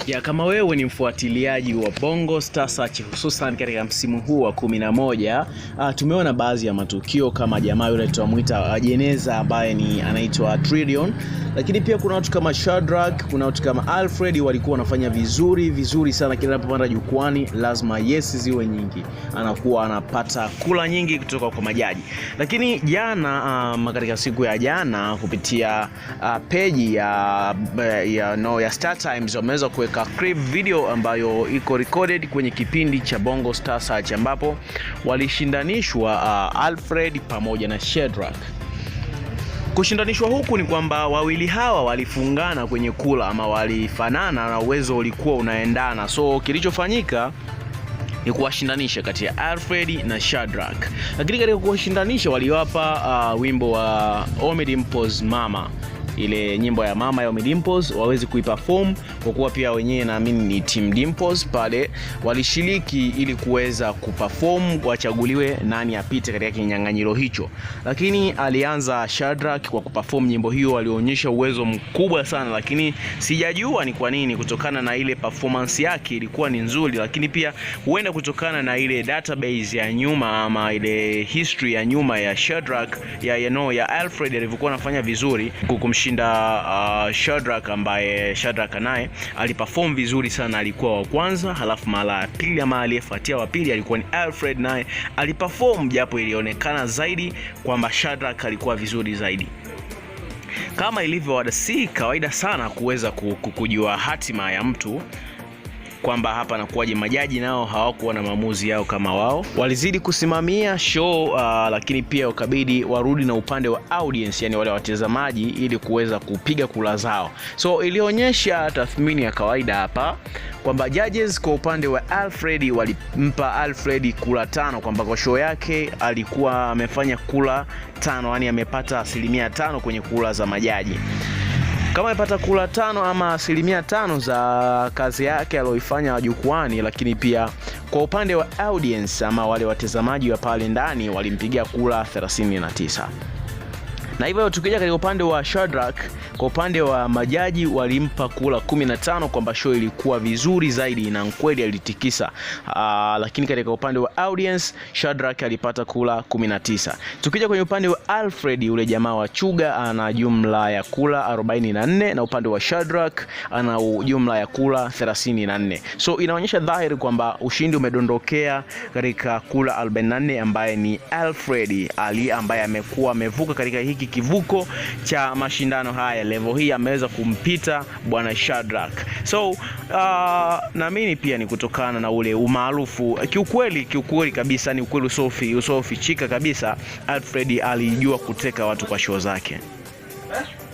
Ya, kama wewe ni mfuatiliaji wa Bongo Star Search hususan katika msimu huu wa 11, tumeona baadhi ya matukio kama jamaa yule tunamuita Jeneza ambaye anaitwa Trillion, lakini pia kuna watu kama SHEDRACK, kuna watu kama ALFRED walikuwa wanafanya vizuri sana. Kila anapopanda jukwani lazima yes ziwe nyingi, anakuwa anapata kula nyingi kutoka kwa majaji. Lakini jana katika siku ya jana kupitia page ya Star Times wameweza kuweka clip video ambayo iko recorded kwenye kipindi cha Bongo Star Search ambapo walishindanishwa ALFRED pamoja na SHEDRACK. Kushindanishwa huku ni kwamba wawili hawa walifungana kwenye kula ama walifanana na uwezo ulikuwa unaendana. So kilichofanyika ni kuwashindanisha kati ya ALFRED na SHEDRACK. Lakini katika kuwashindanisha waliwapa wimbo wa Omedimpos Mama, ile nyimbo ya mama ya Omedimpos waweze kuiperform, kwa kuwa pia wenyewe naamini ni Team Dimpos pale walishiriki ili kuweza kuperform, wachaguliwe nani apite katika kinyang'anyiro hicho. Lakini alianza SHEDRACK kwa kuperform nyimbo hiyo, alionyesha uwezo mkubwa sana, lakini sijajua ni kwa nini, kutokana na ile performance yake ilikuwa ni nzuri, lakini pia huenda kutokana na ile database ya nyuma ama ile history ya nyuma ya SHEDRACK ya ALFRED alivyokuwa anafanya vizuri kumshinda SHEDRACK, ambaye SHEDRACK naye aliperform vizuri sana, alikuwa wa kwanza, halafu mara ya pili ama aliyefuatia wa pili alikuwa ni ALFRED, naye aliperform japo ilionekana zaidi kwamba SHEDRACK alikuwa vizuri zaidi. Kama ilivyo si kawaida sana kuweza kujua hatima ya mtu, kwamba hapa nakuaje majaji nao hawakuwa na maamuzi yao kama wao. Walizidi kusimamia show, lakini pia ukabidi warudi na upande wa audience, yani wale watazamaji, ili kuweza kupiga kula zao. So ilionyesha tathmini ya kawaida hapa kwamba judges kwa upande wa ALFRED walimpa ALFRED kula 5, kwamba kwa show yake alikuwa amefanya kula 5, yani amepata 5% kwenye kula za majaji. Kama amepata kula 5 ama 5% za kazi yake aliyoifanya jukwani, lakini pia kwa upande wa audience ama wale watazamaji wa pale ndani walimpigia kula 39. Na hivyo tukija katika upande wa SHEDRACK, kwa upande wa majaji walimpa kula 15, kwamba show ilikuwa vizuri zaidi na kweli alitikisa. Lakini katika upande wa audience SHEDRACK alipata kula 19. Tukija kwenye upande wa ALFRED, yule jamaa wa Chuga ana jumla ya kula 44, na upande wa SHEDRACK ana jumla ya kula 34. So inaonyesha dhahiri kwamba ushindi umedondokea katika kula 44, ambaye ni ALFRED ambaye amekuwa amevuka katika hiki kivuko cha mashindano haya. Level hii ameweza kumpita bwana SHEDRACK. So naamini pia ni kutokana na ule umaarufu. Kiukweli kabisa, ni ukweli usofichika kabisa, ALFRED alijua kuteka watu kwa show zake.